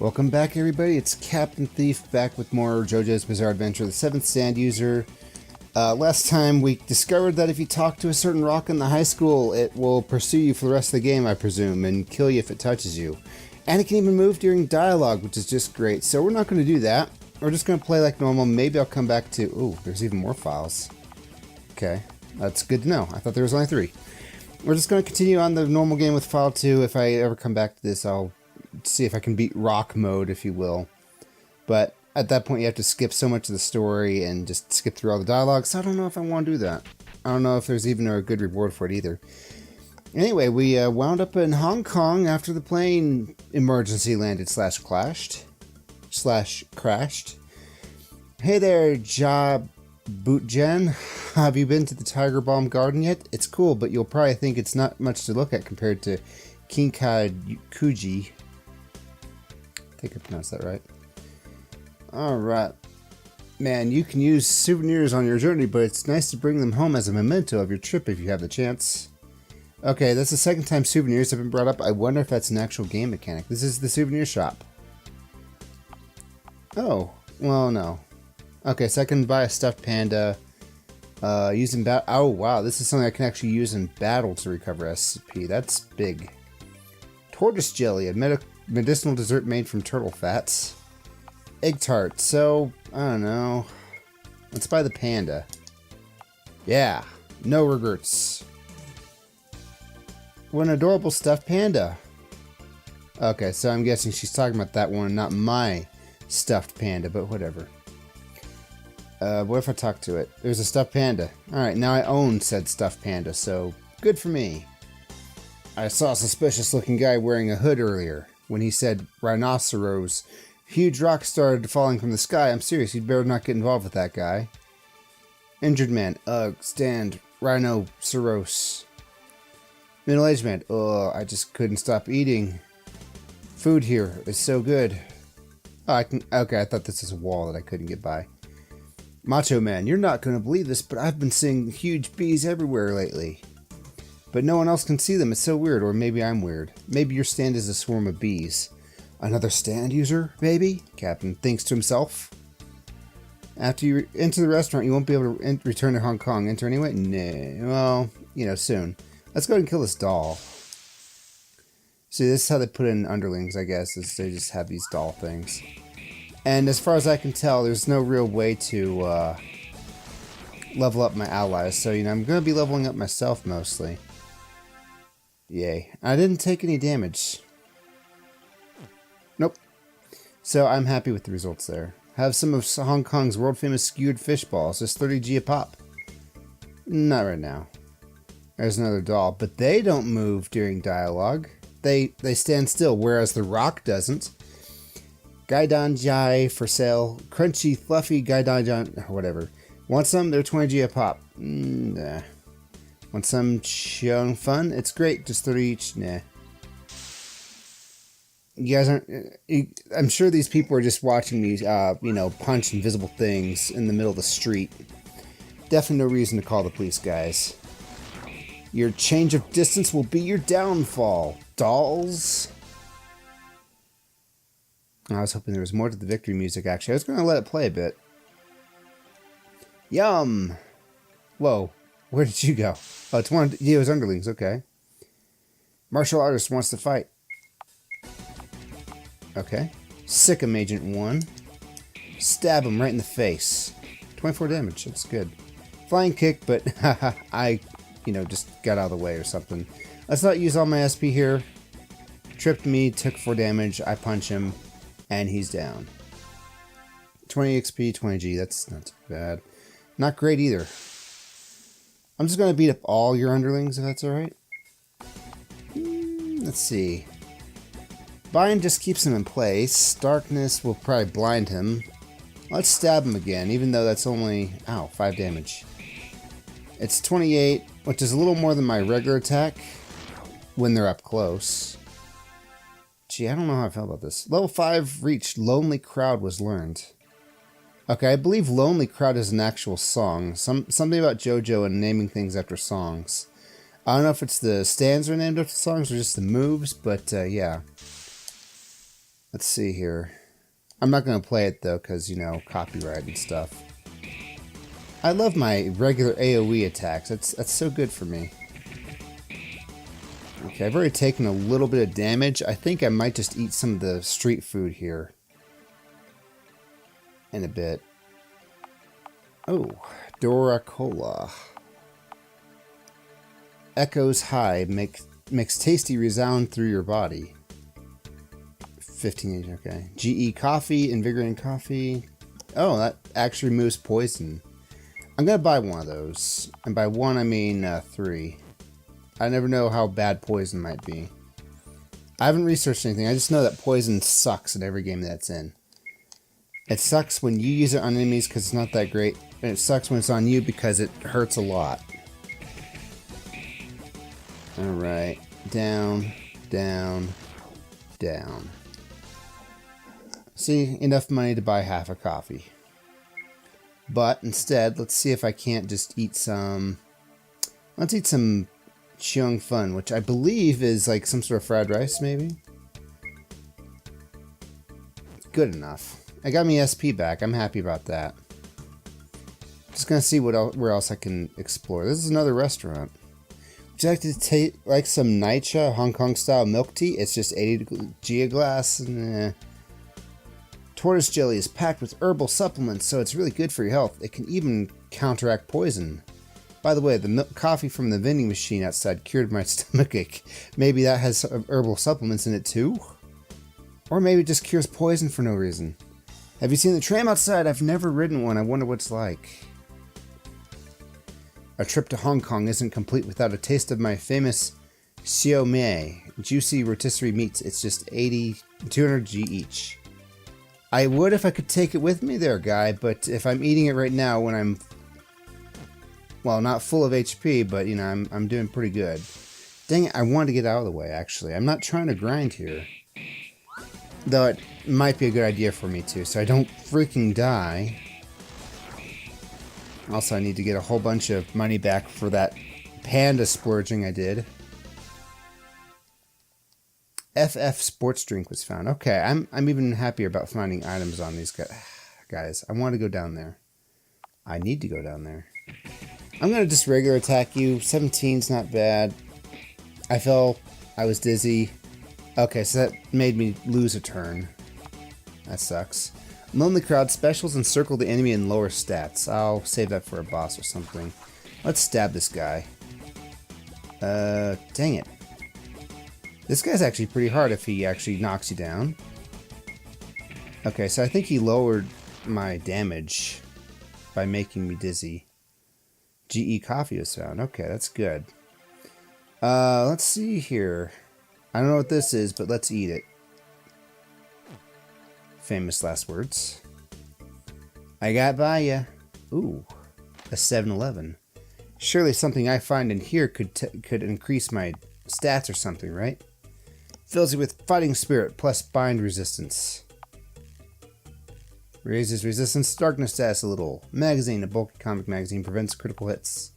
Welcome back, everybody. It's Captain Thief back with more JoJo's Bizarre Adventure, the 7th Sand User. Last time we discovered that if you talk to a certain rock in the high school, it will pursue you for the rest of the game, I presume, and kill you if it touches you. And it can even move during dialogue, which is just great. So we're not going to do that. We're just going to play like normal. Maybe I'll come back to... Ooh, there's even more files. Okay, that's good to know. I thought there was only 3. We're just going to continue on the normal game with file 2. If I ever come back to this, I'll see if I can beat rock mode, if you will. But at that point, you have to skip so much of the story and just skip through all the dialogue. So I don't know if I want to do that. I don't know if there's even a good reward for it either. Anyway, we wound up in Hong Kong after the plane emergency landed / crashed. Hey there, Bootjen. Have you been to the Tiger Balm Garden yet? It's cool, but you'll probably think it's not much to look at compared to Kinkakuji. I think I pronounced that right. Alright. Man, you can use souvenirs on your journey, but it's nice to bring them home as a memento of your trip if you have the chance. Okay, that's the second time souvenirs have been brought up. I wonder if that's an actual game mechanic. This is the souvenir shop. Oh, well, no. Okay, so I can buy a stuffed panda. Using oh, wow, this is something I can actually use in battle to recover SCP. That's big. Tortoise jelly, a medicinal dessert made from turtle fats. Egg tart, so, I don't know. Let's buy the panda. Yeah, no regrets. What an adorable stuffed panda. Okay, so I'm guessing she's talking about that one, not my stuffed panda, but whatever. What if I talk to it? There's a stuffed panda. Alright, now I own said stuffed panda, so good for me. I saw a suspicious looking guy wearing a hood earlier. When he said rhinoceros, huge rocks started falling from the sky. I'm serious, you'd better not get involved with that guy. Injured man. Ugh, stand. Rhinoceros. Middle-aged man. Ugh, I just couldn't stop eating. Food here is so good. Oh, I can... Okay, I thought this was a wall that I couldn't get by. Macho man. You're not going to believe this, but I've been seeing huge bees everywhere lately. But no one else can see them. It's so weird, or maybe I'm weird. Maybe your stand is a swarm of bees. Another stand user, maybe? Captain thinks to himself. After you enter the restaurant, you won't be able to return to Hong Kong. Enter anyway? Nah. Well, you know, soon. Let's go ahead and kill this doll. See, this is how they put in underlings, I guess, is they just have these doll things. And as far as I can tell, there's no real way to level up my allies. So, you know, I'm going to be leveling up myself mostly. Yay. I didn't take any damage. Nope. So I'm happy with the results there. Have some of Hong Kong's world famous skewered fish balls. Just 30G a pop. Not right now. There's another doll. But they don't move during dialogue. They stand still, whereas the rock doesn't. Gaidan Jai for sale. Crunchy, fluffy Gaidan, whatever. Want some? They're 20G a pop. Nah. Want some Cheong fun? It's great, just 30 each. Nah. You guys aren't... I'm sure these people are just watching me, you know, punch invisible things in the middle of the street. Definitely no reason to call the police, guys. Your change of distance will be your downfall. Dolls? I was hoping there was more to the victory music, actually. I was going to let it play a bit. Yum! Whoa. Where did you go? Oh, it's one of Dio's underlings, okay. Martial artist wants to fight. Okay. Sick him, Agent 1. Stab him right in the face. 24 damage, that's good. Flying kick, but I, you know, just got out of the way or something. Let's not use all my SP here. Tripped me, took 4 damage, I punch him, and he's down. 20 XP, 20G, that's not too bad. Not great either. I'm just going to beat up all your underlings, if that's alright. Let's see. Bind just keeps him in place. Darkness will probably blind him. Let's stab him again, even though that's only... Ow, 5 damage. It's 28, which is a little more than my regular attack when they're up close. Gee, I don't know how I feel about this. Level 5 reached. Lonely Crowd was learned. Okay, I believe Lonely Crowd is an actual song. Something about Jojo and naming things after songs. I don't know if it's the stands are named after songs or just the moves, but yeah. Let's see here. I'm not going to play it though because, you know, copyright and stuff. I love my regular AoE attacks. That's so good for me. Okay, I've already taken a little bit of damage. I think I might just eat some of the street food here in a bit. Oh, Dora Cola. Echoes high, makes tasty resound through your body. 15, okay. GE coffee, invigorating coffee. Oh, that actually removes poison. I'm gonna buy one of those. And by one, I mean 3. I never know how bad poison might be. I haven't researched anything. I just know that poison sucks in every game that's in. It sucks when you use it on enemies because it's not that great. And it sucks when it's on you because it hurts a lot. Alright. Down, down, down. See, enough money to buy half a coffee. But instead, let's see if I can't just eat some... Let's eat some Cheong Fun, which I believe is like some sort of fried rice, maybe? Good enough. I got me SP back. I'm happy about that. Just gonna see what where else I can explore. This is another restaurant. Would you like to take like some Naicha Hong Kong style milk tea? It's just 80 a glass. Nah. Tortoise jelly is packed with herbal supplements, so it's really good for your health. It can even counteract poison. By the way, the coffee from the vending machine outside cured my stomachache. Maybe that has herbal supplements in it too? Or maybe it just cures poison for no reason. Have you seen the tram outside? I've never ridden one. I wonder what it's like. A trip to Hong Kong isn't complete without a taste of my famous Xiao Mei. Juicy rotisserie meats. It's just 200 G each. I would if I could take it with me there, guy, but if I'm eating it right now when I'm... Well, not full of HP, but, you know, I'm doing pretty good. Dang it, I wanted to get out of the way, actually. I'm not trying to grind here. Though it might be a good idea for me to, so I don't freaking die. Also, I need to get a whole bunch of money back for that panda splurging I did. FF sports drink was found. Okay, I'm even happier about finding items on these guys. I want to go down there. I need to go down there. I'm going to just regular attack you. 17's not bad. I fell. I was dizzy. Okay, so that made me lose a turn. That sucks. Lonely crowd specials encircle the enemy in lower stats. I'll save that for a boss or something. Let's stab this guy. Dang it. This guy's actually pretty hard if he actually knocks you down. Okay, so I think he lowered my damage by making me dizzy. GE coffee was found. Okay, that's good. Let's see here. I don't know what this is, but let's eat it. Famous last words. I got by ya. Ooh, a 7-Eleven. Surely something I find in here could increase my stats or something, right? Fills you with fighting spirit plus bind resistance. Raises resistance to darkness stats a little. Magazine, a bulky comic magazine, prevents critical hits.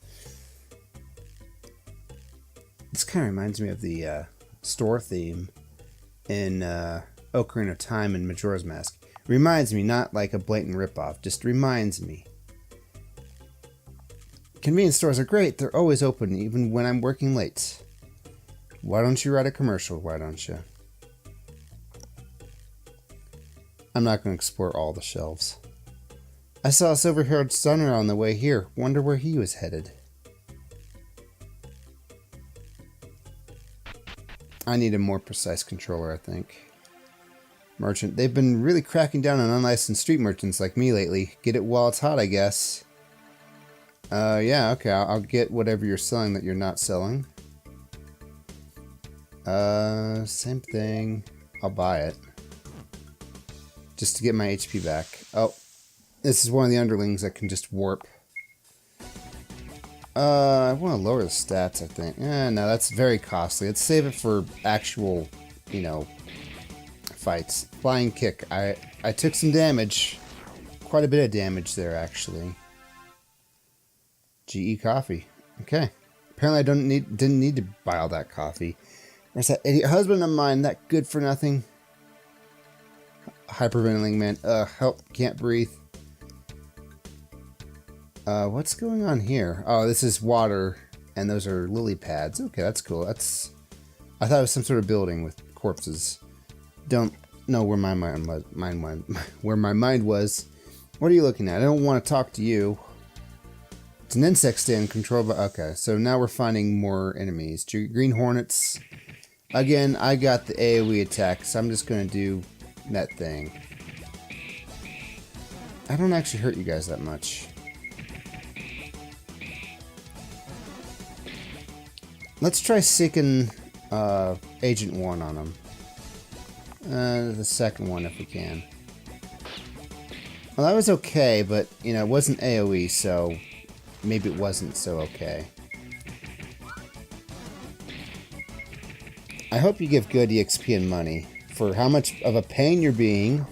This kind of reminds me of the store theme in Ocarina of Time and Majora's Mask. Reminds me, not like a blatant ripoff, just reminds me. Convenience stores are great. They're always open, even when I'm working late. Why don't you write a commercial? Why don't you? I'm not going to explore all the shelves. I saw a silver-haired stunner on the way here. Wonder where he was headed. I need a more precise controller, I think. Merchant. They've been really cracking down on unlicensed street merchants like me lately. Get it while it's hot, I guess. Yeah, okay. I'll get whatever you're selling that you're not selling. Same thing. I'll buy it. Just to get my HP back. Oh, this is one of the underlings that can just warp. I want to lower the stats, I think. No, that's very costly. Let's save it for actual, you know, fights. Flying kick. I took some damage. Quite a bit of damage there, actually. GE coffee. Okay. Apparently I didn't need to buy all that coffee. There's that idiot husband of mine, that good for nothing. Hyperventilating man. Help. Can't breathe. What's going on here? Oh, this is water, and those are lily pads. Okay, that's cool. That's... I thought it was some sort of building with corpses. Don't know where my mind was. Where my mind was. What are you looking at? I don't want to talk to you. It's an insect stand controlled by... Okay, so now we're finding more enemies. Green hornets. Again, I got the AoE attack, so I'm just going to do that thing. I don't actually hurt you guys that much. Let's try seeking Agent 1 on him. The second one if we can. Well, that was okay, but, you know, it wasn't AoE, so maybe it wasn't so okay. I hope you give good EXP and money for how much of a pain you're being.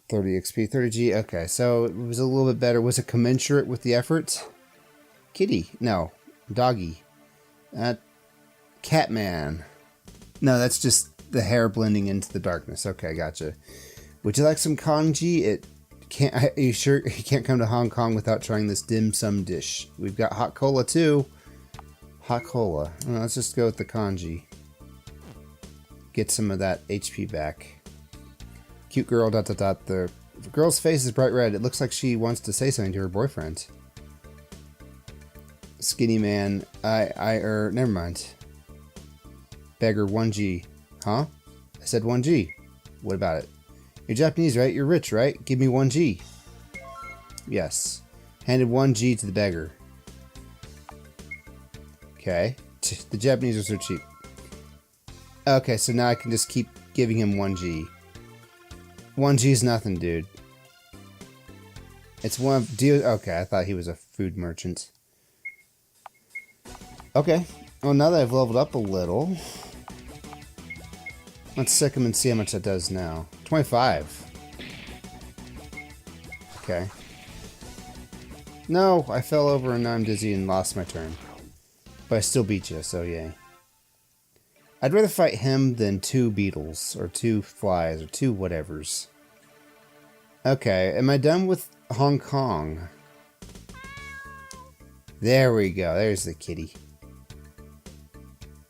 30 XP, 30G, okay, so it was a little bit better. Was it commensurate with the effort? Kitty, no. Doggy. Catman. No, that's just the hair blending into the darkness. Okay, gotcha. Would you like some congee? It can't. Are you sure you can't come to Hong Kong without trying this dim sum dish? We've got hot cola too. Hot cola. Well, let's just go with the congee. Get some of that HP back. Cute girl. ... The girl's face is bright red. It looks like she wants to say something to her boyfriend. Skinny man. Never mind. Beggar 1G. Huh? I said 1G. What about it? You're Japanese, right? You're rich, right? Give me 1G. Yes. Handed 1G to the beggar. Okay. The Japanese are so cheap. Okay, so now I can just keep giving him 1G. 1G is nothing, dude. It's one of... Okay, I thought he was a food merchant. Okay. Well, now that I've leveled up a little... Let's sick him and see how much that does now. 25. Okay. No, I fell over and now I'm dizzy and lost my turn. But I still beat you, so yay. I'd rather fight him than 2 beetles, or 2 flies, or 2 whatevers. Okay, am I done with Hong Kong? There we go, there's the kitty.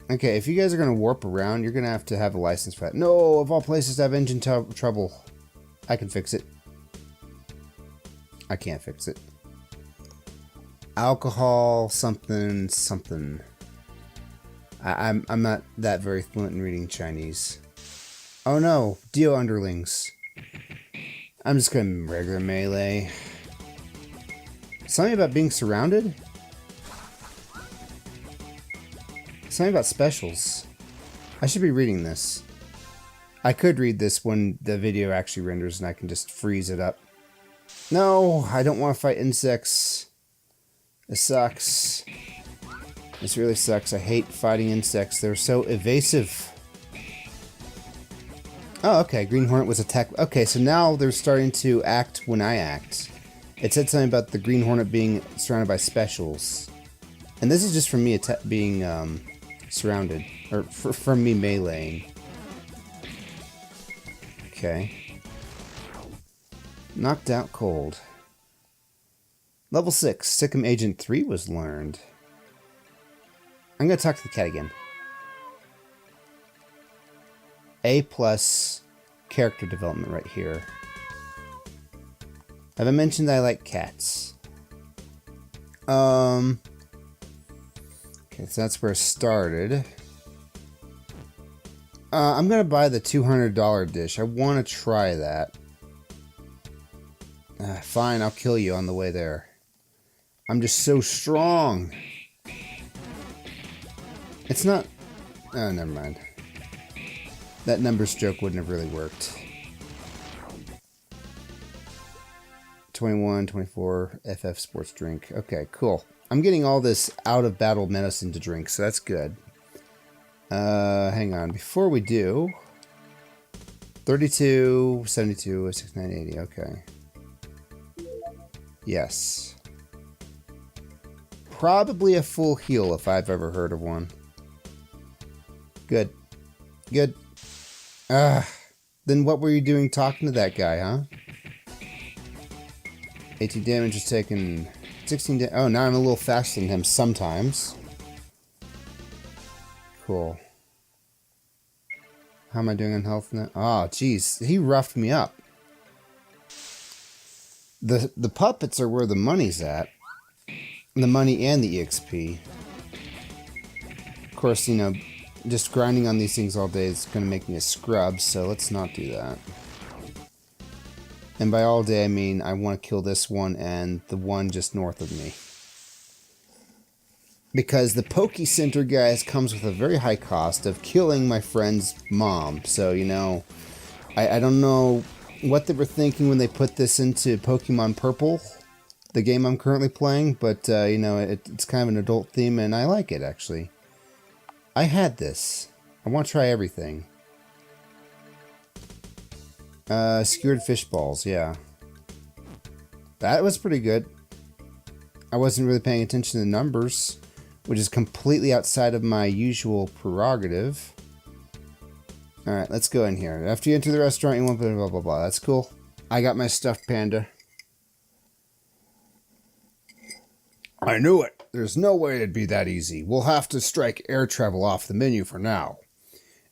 Okay, if you guys are going to warp around, you're going to have a license for that. No, of all places to have engine trouble. I can fix it. I can't fix it. Alcohol, something, something. I'm not that very fluent in reading Chinese. Oh no, Dio underlings. I'm just going to regular melee. Something about being surrounded? Something about specials. I should be reading this. I could read this when the video actually renders and I can just freeze it up. No, I don't want to fight insects. This sucks. This really sucks. I hate fighting insects. They're so evasive. Oh, okay. Green Hornet was attacked. Okay, so now they're starting to act when I act. It said something about the Green Hornet being surrounded by specials. And this is just from me being surrounded. Or from me meleeing. Okay. Knocked out cold. Level 6. Sikkim Agent 3 was learned. I'm going to talk to the cat again. A+ character development right here. Have I mentioned that I like cats? Okay, so that's where I started. I'm going to buy the $200 dish. I want to try that. Fine, I'll kill you on the way there. I'm just so strong. It's not... Oh, never mind. That numbers joke wouldn't have really worked. 21, 24, FF sports drink. Okay, cool. I'm getting all this out-of-battle medicine to drink, so that's good. Hang on. Before we do... 32, 72, 69, 80. Okay. Yes. Probably a full heal if I've ever heard of one. Good. Good. Then what were you doing talking to that guy, huh? 18 damage is taken. 16 damage. Oh, now I'm a little faster than him sometimes. Cool. How am I doing on health now? Oh, jeez. He roughed me up. The puppets are where the money's at. The money and the EXP. Of course, you know, just grinding on these things all day is going to make me a scrub, so let's not do that. And by all day, I mean I want to kill this one and the one just north of me. Because the Poke Center, guys, comes with a very high cost of killing my friend's mom. So, you know, I don't know what they were thinking when they put this into Pokemon Purple, the game I'm currently playing. But, you know, it's kind of an adult theme, and I like it, actually. I had this. I want to try everything. Skewered fish balls, yeah. That was pretty good. I wasn't really paying attention to the numbers, which is completely outside of my usual prerogative. Alright, let's go in here. After you enter the restaurant, you want blah, blah, blah, blah. That's cool. I got my stuffed panda. I knew it. There's no way it'd be that easy. We'll have to strike air travel off the menu for now.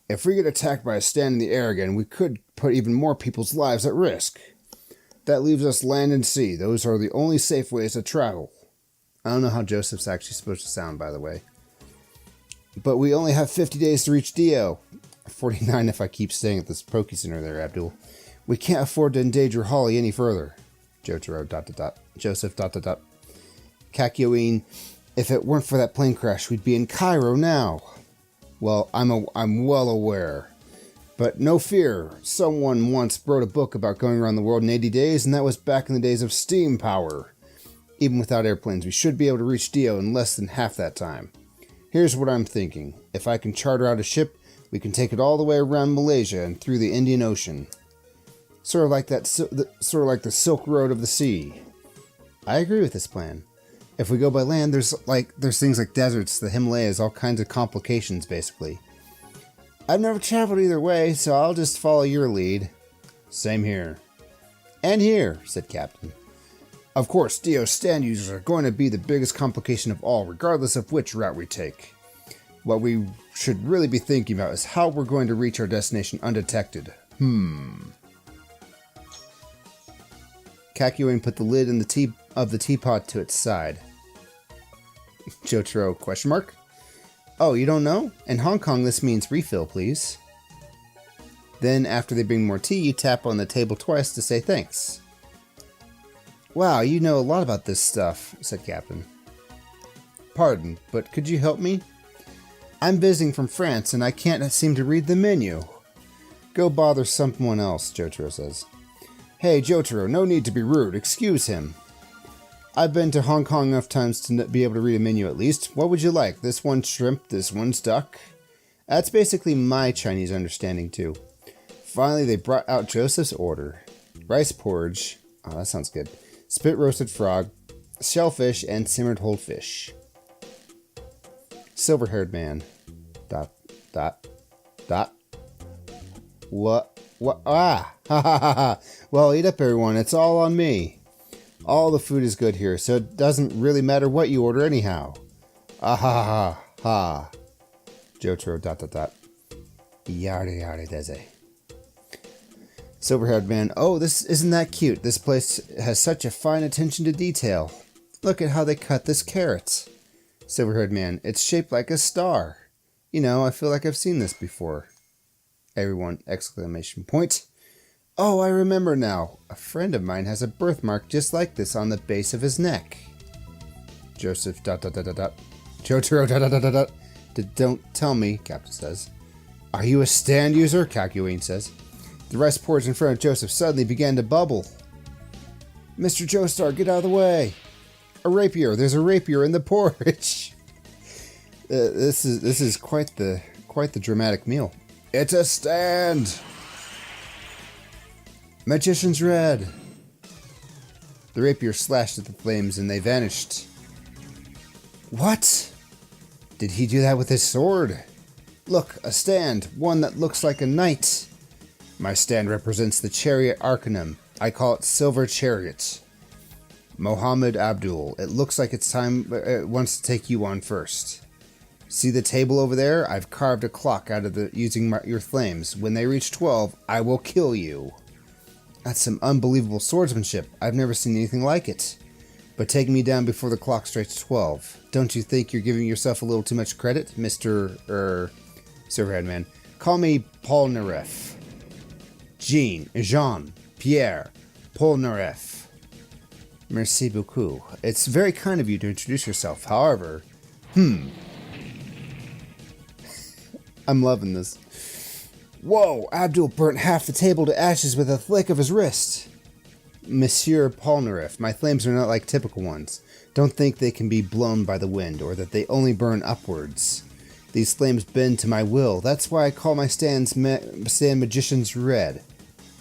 If we get attacked by a stand in the air again, we could put even more people's lives at risk. That leaves us land and sea. Those are the only safe ways to travel. I don't know how Joseph's actually supposed to sound, by the way. But we only have 50 days to reach Dio. 49 if I keep staying at this Poke Center there, Abdul. We can't afford to endanger Holly any further. Jotaro, ... Joseph, ... Kakyoin, if it weren't for that plane crash, we'd be in Cairo now. Well, I'm well aware. But no fear, someone once wrote a book about going around the world in 80 days, and that was back in the days of steam power. Even without airplanes, we should be able to reach Dio in less than half that time. Here's what I'm thinking. If I can charter out a ship, we can take it all the way around Malaysia and through the Indian Ocean. Sort of like the Silk Road of the sea. I agree with this plan. If we go by land, there's things like deserts, the Himalayas, all kinds of complications, basically. I've never traveled either way, so I'll just follow your lead. Same here. And here, said Captain. Of course, Dio's stand users are going to be the biggest complication of all, regardless of which route we take. What we should really be thinking about is how we're going to reach our destination undetected. Kakyoin put the lid in the teapot to its side. Jotaro, question mark? Oh, you don't know? In Hong Kong, this means refill, please. Then, after they bring more tea, you tap on the table twice to say thanks. Wow, you know a lot about this stuff, said Captain. Pardon, but could you help me? I'm visiting from France, and I can't seem to read the menu. Go bother someone else, Jotaro says. Hey, Jotaro, no need to be rude. Excuse him. I've been to Hong Kong enough times to be able to read a menu at least. What would you like? This one's shrimp, this one's duck? That's basically my Chinese understanding, too. Finally, they brought out Joseph's order. Rice porridge. Oh, that sounds good. Spit roasted frog, shellfish, and simmered whole fish. Silver-haired man. ... What? Ah! Ha ha ha ha! Well, eat up, everyone. It's all on me. All the food is good here, so it doesn't really matter what you order anyhow. Ah ha ha ha. Jotaro ... Yada yada deze. Silver-haired man. Oh, isn't that cute? This place has such a fine attention to detail. Look at how they cut this carrot. Silver-haired man. It's shaped like a star. You know, I feel like I've seen this before. Everyone! Exclamation point. Oh, I remember now. A friend of mine has a birthmark just like this on the base of his neck. Joseph ... Jotaro ... Don't tell me, Captain says. Are you a stand user? Kakyoin says. The rice porridge in front of Joseph suddenly began to bubble. Mr. Joestar, get out of the way. A rapier. There's a rapier in the porridge. This is quite the dramatic meal. It's a stand. Magician's red. The rapier slashed at the flames and they vanished. What? Did he do that with his sword? Look, a stand. One that looks like a knight. My stand represents the chariot arcanum. I call it Silver Chariot. Mohammed Abdul, it looks like it's time it wants to take you on first. See the table over there? I've carved a clock out of using your flames. When they reach 12, I will kill you. That's some unbelievable swordsmanship. I've never seen anything like it. But take me down before the clock strikes 12. Don't you think you're giving yourself a little too much credit, Mr. Silverhead Man? Call me Polnareff. Jean, Pierre, Polnareff. Merci beaucoup. It's very kind of you to introduce yourself. However, I'm loving this. Whoa, Abdul burnt half the table to ashes with a flick of his wrist. Monsieur Polnareff, my flames are not like typical ones. Don't think they can be blown by the wind, or that they only burn upwards. These flames bend to my will. That's why I call my stand Magician's Red.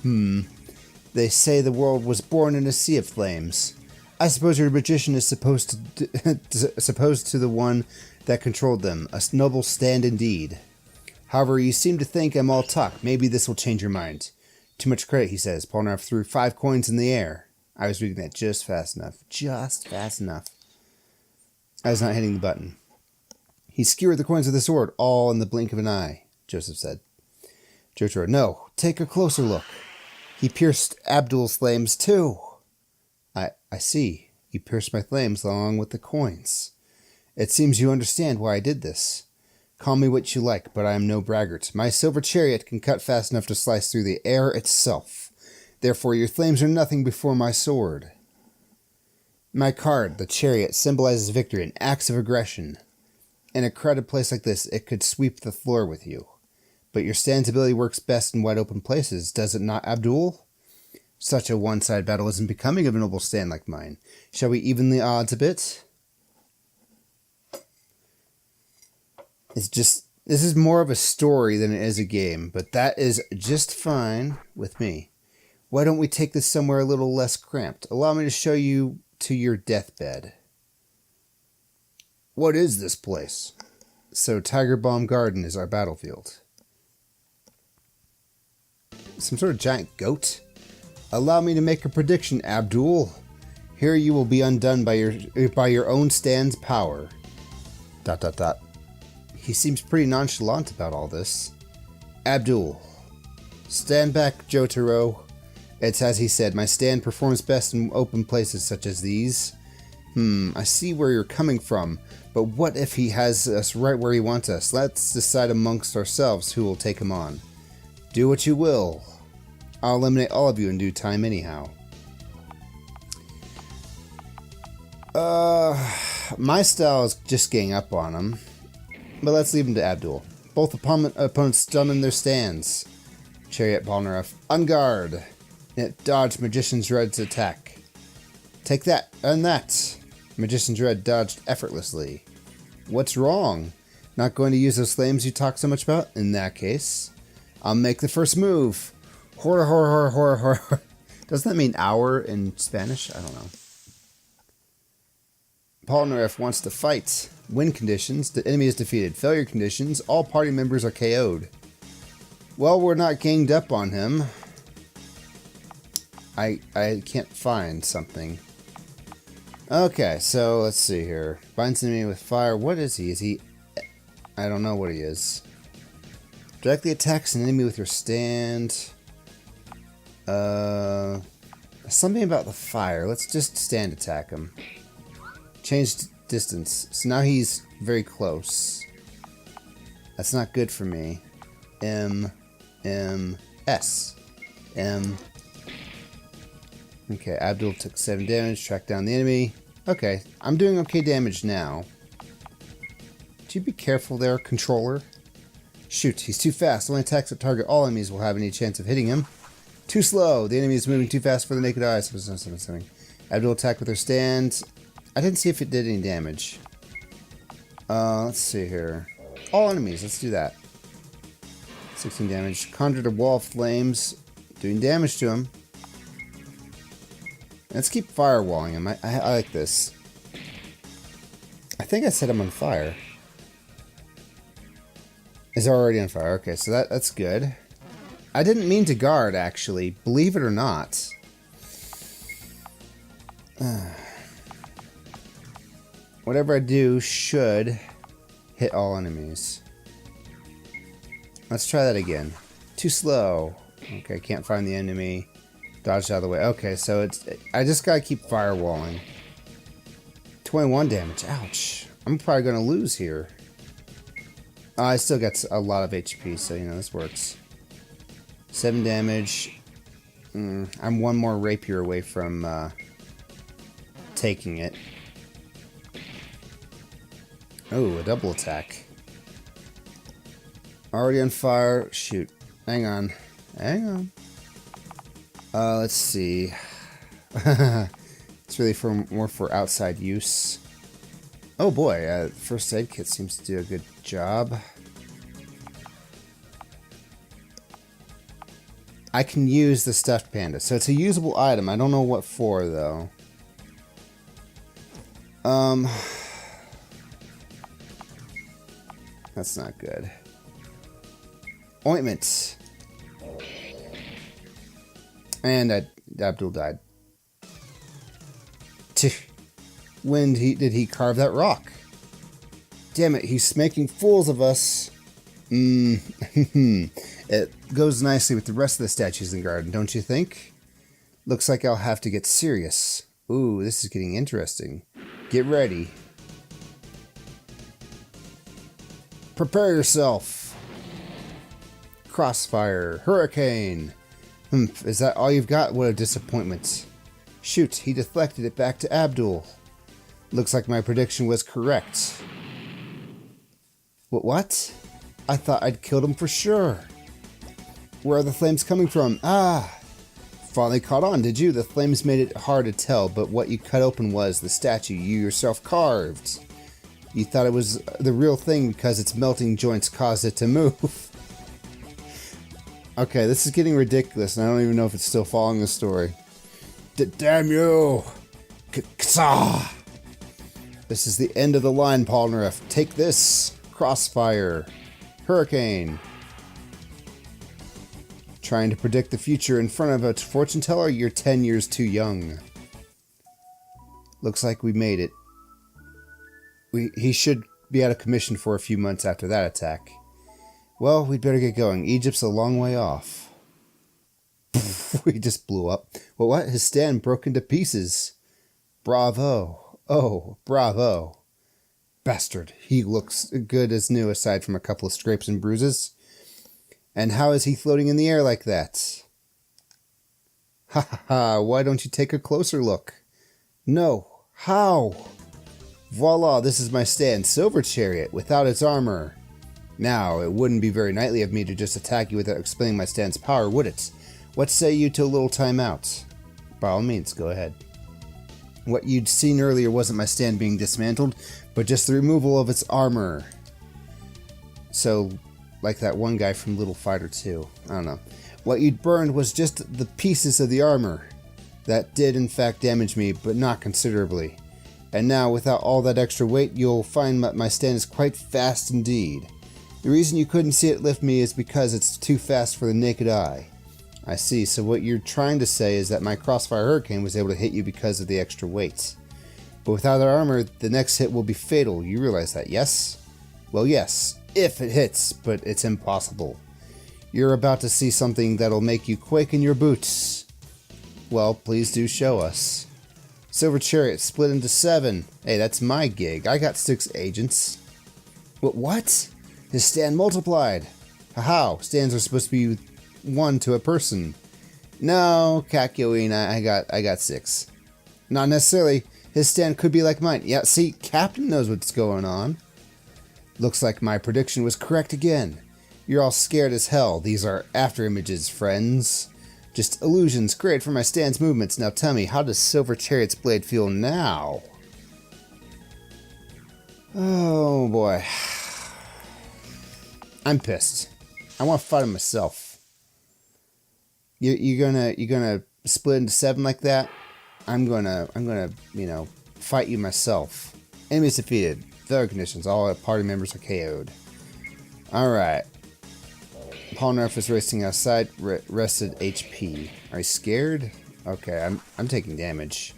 They say the world was born in a sea of flames. I suppose your magician is supposed to the one that controlled them. A noble stand indeed. However, you seem to think I'm all talk. Maybe this will change your mind. Too much credit, he says. Polnareff threw 5 coins in the air. I was reading that just fast enough. Just fast enough. I was not hitting the button. He skewered the coins with his sword, all in the blink of an eye, Joseph said. Jojo, no, take a closer look. He pierced Abdul's flames too. I see. You pierced my flames along with the coins. It seems you understand why I did this. Call me what you like, but I am no braggart. My silver chariot can cut fast enough to slice through the air itself. Therefore, your flames are nothing before my sword. My card, the chariot, symbolizes victory and acts of aggression. In a crowded place like this, it could sweep the floor with you. But your stand's ability works best in wide open places, does it not, Abdul? Such a one-sided battle isn't becoming of a noble stand like mine. Shall we even the odds a bit? This is more of a story than it is a game, but that is just fine with me. Why don't we take this somewhere a little less cramped? Allow me to show you to your deathbed. What is this place? So Tiger Balm Garden is our battlefield. Some sort of giant goat? Allow me to make a prediction, Abdul. Here you will be undone by your own stand's power. ... He seems pretty nonchalant about all this. Abdul. Stand back, Jotaro. It's as he said, my stand performs best in open places such as these. I see where you're coming from, but what if he has us right where he wants us? Let's decide amongst ourselves who will take him on. Do what you will. I'll eliminate all of you in due time anyhow. My style is just getting up on him. But let's leave him to Abdul. Both opponents stun in their stands. Chariot Polnareff. On guard. It dodged Magician's Red's attack. Take that and that. Magician's Red dodged effortlessly. What's wrong? Not going to use those flames you talk so much about? In that case, I'll make the first move. Horror, horror, horror, horror, horror. Doesn't that mean hour in Spanish? I don't know. Polnareff wants to fight. Win conditions, the enemy is defeated. Failure conditions, all party members are KO'd. Well, we're not ganged up on him. I can't find something. Okay, so let's see here. Binds an enemy with fire. What is he? Is he... I don't know what he is. Directly attacks an enemy with your stand. Something about the fire. Let's just stand attack him. Change distance. So now he's very close. That's not good for me. S. Okay, Abdul took 7 damage, tracked down the enemy. Okay, I'm doing okay damage now. Would you be careful there, controller? Shoot, he's too fast. Only attacks that target all enemies will have any chance of hitting him. Too slow. The enemy is moving too fast for the naked eye. Abdul attacked with her stand. I didn't see if it did any damage. Let's see here. All enemies, let's do that. 16 damage. Conjured a wall of flames. Doing damage to him. Let's keep firewalling him. I like this. I think I set him on fire. He's already on fire. Okay, so that's good. I didn't mean to guard, actually. Believe it or not. Whatever I do should hit all enemies. Let's try that again. Too slow. Okay, can't find the enemy. Dodged out of the way. Okay, so it's... I just gotta keep firewalling. 21 damage. Ouch. I'm probably gonna lose here. I still got a lot of HP, so, you know, this works. 7 damage. I'm one more rapier away from taking it. Oh, a double attack. Already on fire. Shoot. Hang on. Hang on. Let's see. It's really more for outside use. Oh boy, first aid kit seems to do a good job. I can use the stuffed panda, so it's a usable item. I don't know what for though. That's not good. Ointment. And Abdul died. When did he carve that rock? Damn it, he's making fools of us. It goes nicely with the rest of the statues in the garden, don't you think? Looks like I'll have to get serious. Ooh, this is getting interesting. Get ready. Prepare yourself. Crossfire. Hurricane. Is that all you've got? What a disappointment. Shoot, he deflected it back to Abdul. Looks like my prediction was correct. What? I thought I'd killed him for sure. Where are the flames coming from? Ah! Finally caught on, did you? The flames made it hard to tell, but what you cut open was the statue you yourself carved. You thought it was the real thing because its melting joints caused it to move. Okay, this is getting ridiculous, and I don't even know if it's still following the story. Damn you! K'sa! This is the end of the line, Polnareff. Take this! Crossfire. Hurricane. Trying to predict the future in front of a fortune teller? You're 10 years too young. Looks like we made it. He should be out of commission for a few months after that attack. Well, we'd better get going. Egypt's a long way off. We just blew up. Well, what? His stand broke into pieces. Bravo. Oh, bravo. Bastard. He looks good as new aside from a couple of scrapes and bruises. And how is he floating in the air like that? Ha ha ha. Why don't you take a closer look? No. How? Voila, this is my stand. Silver Chariot without its armor. Now, it wouldn't be very knightly of me to just attack you without explaining my stand's power, would it? What say you to a little time out? By all means, go ahead. What you'd seen earlier wasn't my stand being dismantled, but just the removal of its armor. So, like that one guy from Little Fighter 2. I don't know. What you'd burned was just the pieces of the armor. That did in fact damage me, but not considerably. And now, without all that extra weight, you'll find that my stand is quite fast indeed. The reason you couldn't see it lift me is because it's too fast for the naked eye. I see, so what you're trying to say is that my Crossfire Hurricane was able to hit you because of the extra weight. But without that armor, the next hit will be fatal. You realize that, yes? Well, yes, if it hits, but it's impossible. You're about to see something that'll make you quake in your boots. Well, please do show us. Silver Chariot split into 7. Hey, that's my gig. I got 6 agents. What? His stand multiplied. How? Stands are supposed to be 1 to a person. No, Kakyoin, I got 6. Not necessarily. His stand could be like mine. Yeah, see, Captain knows what's going on. Looks like my prediction was correct again. You're all scared as hell. These are after images, friends. Just illusions created from my stand's movements. Now tell me, how does Silver Chariot's blade feel now? Oh boy. I'm pissed. I want to fight him myself. You're gonna split into 7 like that? I'm gonna, you know, fight you myself. Enemies defeated. Failure conditions. All party members are KO'd. Alright. Polnareff is racing outside. Rested HP. Are you scared? Okay, I'm taking damage.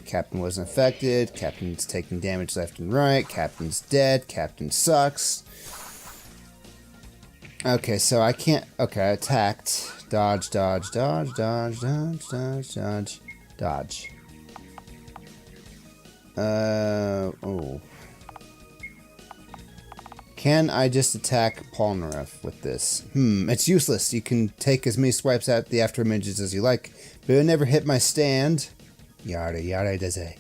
Captain wasn't affected. Captain's taking damage left and right. Captain's dead. Captain sucks. Okay, so I can't... Okay, I attacked. Dodge, dodge, dodge, dodge, dodge, dodge, dodge, dodge. Oh. Can I just attack Polnareff with this? It's useless. You can take as many swipes at the after images as you like, but it'll never hit my stand. Yada yada does it.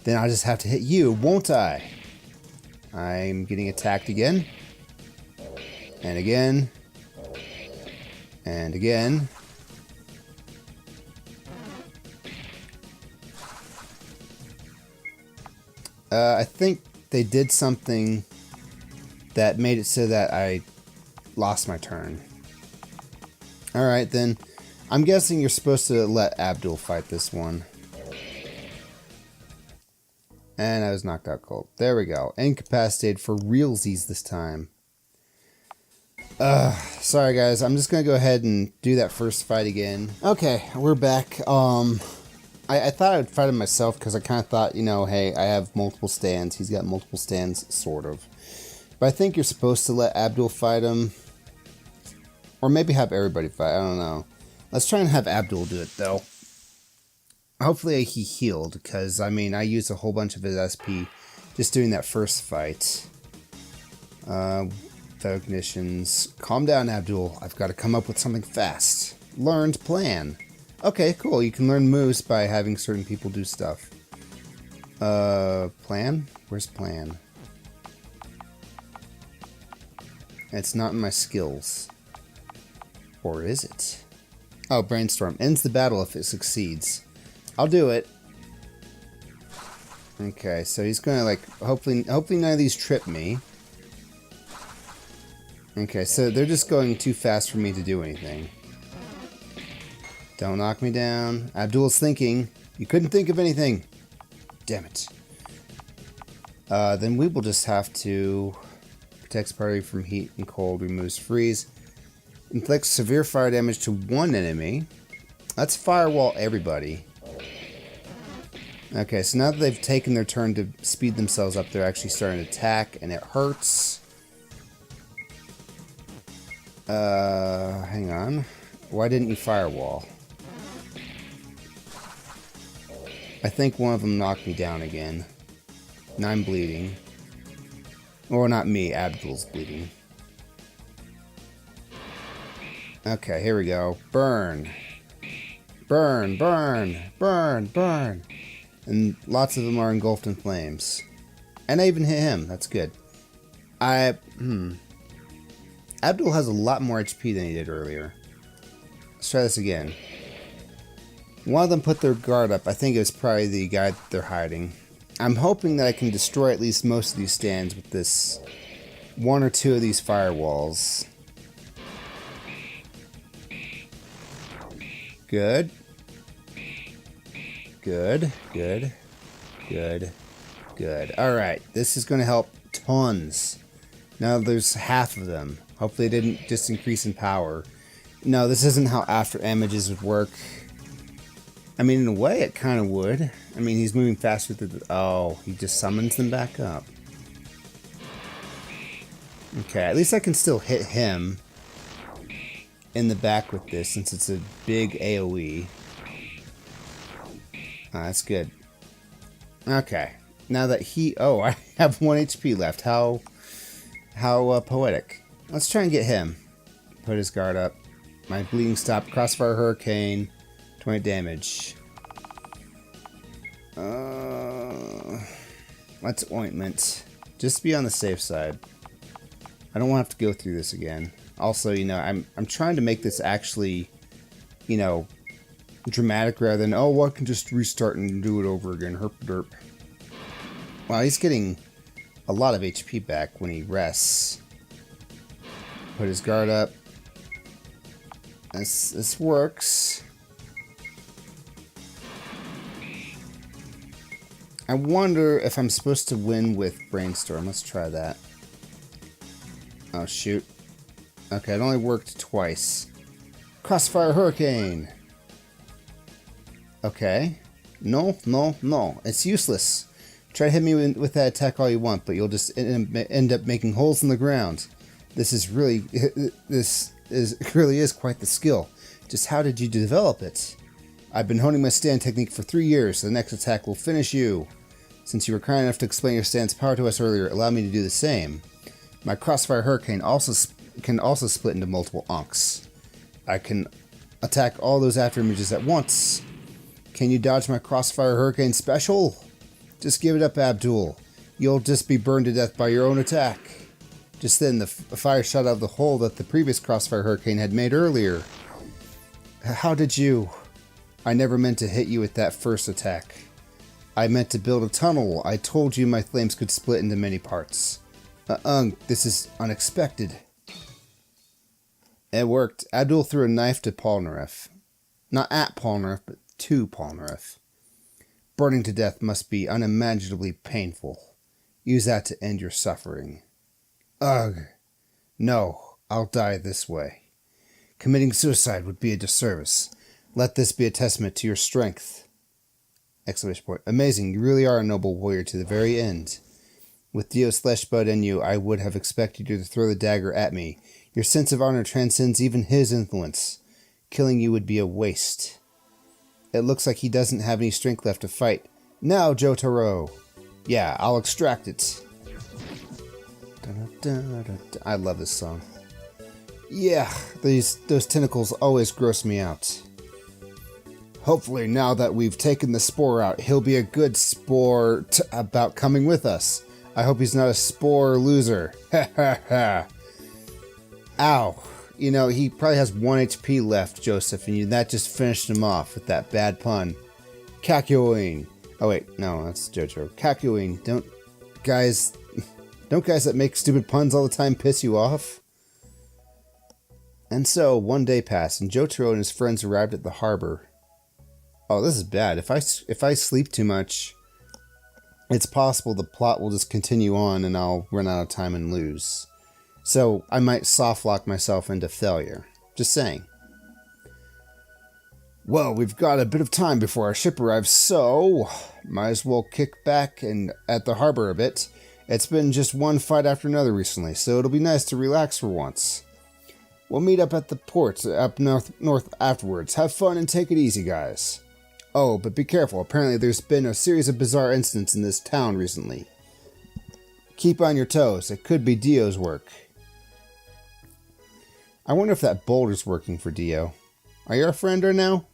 Then I'll just have to hit you, won't I? I'm getting attacked again. And again. And again. I think they did something that made it so that I lost my turn. Alright then. I'm guessing you're supposed to let Abdul fight this one. And I was knocked out cold. There we go. Incapacitated for realsies this time. Sorry guys. I'm just going to go ahead and do that first fight again. Okay, we're back. I thought I'd fight him myself because I kind of thought, you know, hey, I have multiple stands. He's got multiple stands, sort of. But I think you're supposed to let Abdul fight him. Or maybe have everybody fight. I don't know. Let's try and have Abdul do it, though. Hopefully he healed, because, I mean, I used a whole bunch of his SP just doing that first fight. Cognitions. Calm down, Abdul. I've got to come up with something fast. Learned plan. Okay, cool. You can learn moves by having certain people do stuff. Plan? Where's plan? It's not in my skills. Or is it? Oh, brainstorm. Ends the battle if it succeeds. I'll do it. Okay, so he's gonna like hopefully none of these trip me. Okay, so they're just going too fast for me to do anything. Don't knock me down. Abdul's thinking. You couldn't think of anything. Damn it. Then we will just have to protects party from heat and cold, removes freeze. Inflicts severe fire damage to one enemy. Let's firewall everybody. Okay, so now that they've taken their turn to speed themselves up, they're actually starting to attack, and it hurts. Hang on. Why didn't you firewall? I think one of them knocked me down again. Now I'm bleeding. Or not me, Abdul's bleeding. Okay, here we go. Burn. Burn, burn, burn, burn. And lots of them are engulfed in flames. And I even hit him. That's good. Abdul has a lot more HP than he did earlier. Let's try this again. One of them put their guard up. I think it was probably the guy that they're hiding. I'm hoping that I can destroy at least most of these stands with this one or two of these firewalls. Good. Good, good, good, good. Alright, this is going to help tons. Now there's half of them. Hopefully it didn't just increase in power. No, this isn't how after images would work. I mean, in a way, it kind of would. I mean, he's moving faster than... Oh, he just summons them back up. Okay, at least I can still hit him in the back with this, since it's a big AoE. That's good. Okay, now that he... Oh, I have 1 HP left. How poetic. Let's try and get him. Put his guard up. My bleeding stopped. Crossfire Hurricane. 20 damage. Let's ointment. Just to be on the safe side. I don't want to have to go through this again. Also, you know, I'm trying to make this actually, you know, dramatic rather than, oh, well, I can just restart and do it over again. Herp derp. Wow, he's getting a lot of HP back when he rests. Put his guard up. This works. I wonder if I'm supposed to win with Brainstorm. Let's try that. Oh, shoot. Okay, it only worked twice. Crossfire Hurricane. Okay. No. It's useless. Try to hit me with that attack all you want, but you'll just end up making holes in the ground. This really is quite the skill. Just how did you develop it? I've been honing my stand technique for 3 years. The next attack will finish you. Since you were kind enough to explain your stand's power to us earlier, allow me to do the same. My Crossfire Hurricane can also split into multiple unks. I can attack all those after images at once. Can you dodge my Crossfire Hurricane special? Just give it up, Abdul. You'll just be burned to death by your own attack. Just then, the fire shot out of the hole that the previous Crossfire Hurricane had made earlier. How did you? I never meant to hit you with that first attack. I meant to build a tunnel. I told you my flames could split into many parts. This is unexpected. It worked. Abdul threw a knife to Polnareff. Not at Polnareff, but to Polnareff. Burning to death must be unimaginably painful. Use that to end your suffering. Ugh. No, I'll die this way. Committing suicide would be a disservice. Let this be a testament to your strength. Exclamation point. Amazing, you really are a noble warrior to the very end. With Dio's flesh bud in you, I would have expected you to throw the dagger at me. Your sense of honor transcends even his influence. Killing you would be a waste. It looks like he doesn't have any strength left to fight. Now, Jotaro! Yeah, I'll extract it. I love this song. Yeah, those tentacles always gross me out. Hopefully, now that we've taken the spore out, he'll be a good sport about coming with us. I hope he's not a spore loser. Ha ha ha. Ow. You know, he probably has 1 HP left, Joseph, and that just finished him off with that bad pun. Kakyoin. Oh wait, no, that's Jojo. Kakyoin. Don't guys that make stupid puns all the time piss you off? And so, one day passed, and Jotaro and his friends arrived at the harbor. Oh, this is bad. If I sleep too much, it's possible the plot will just continue on and I'll run out of time and lose. So, I might soft lock myself into failure. Just saying. Well, we've got a bit of time before our ship arrives, so might as well kick back and at the harbor a bit. It's been just one fight after another recently, so it'll be nice to relax for once. We'll meet up at the port up north afterwards. Have fun and take it easy, guys. Oh, but be careful. Apparently there's been a series of bizarre incidents in this town recently. Keep on your toes. It could be Dio's work. I wonder if that boulder's working for Dio. Are you our friend or now?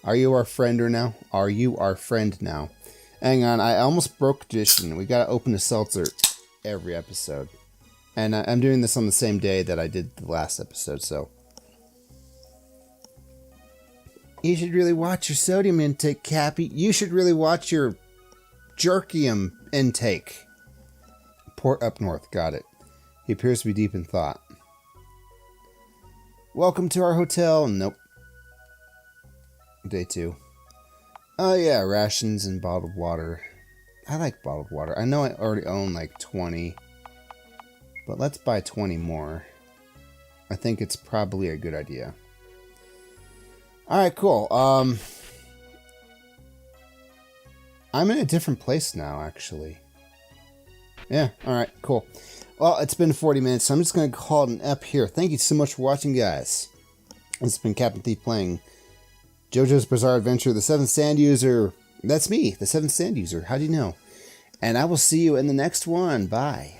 Are you our friend or now? Are you our friend now? Hang on, I almost broke tradition. We gotta open a seltzer every episode. And I'm doing this on the same day that I did the last episode, so. You should really watch your sodium intake, Cappy. You should really watch your jerkium intake. Port up north, got it. He appears to be deep in thought. Welcome to our hotel. Nope. Day 2. Oh yeah, rations and bottled water. I like bottled water. I know I already own like 20. But let's buy 20 more. I think it's probably a good idea. Alright, cool. I'm in a different place now, actually. Yeah, alright, cool. Well, it's been 40 minutes, so I'm just going to call it an ep here. Thank you so much for watching, guys. This has been Captain Thief playing JoJo's Bizarre Adventure, the 7th Sand User. That's me, the 7th Sand User. How do you know? And I will see you in the next one. Bye.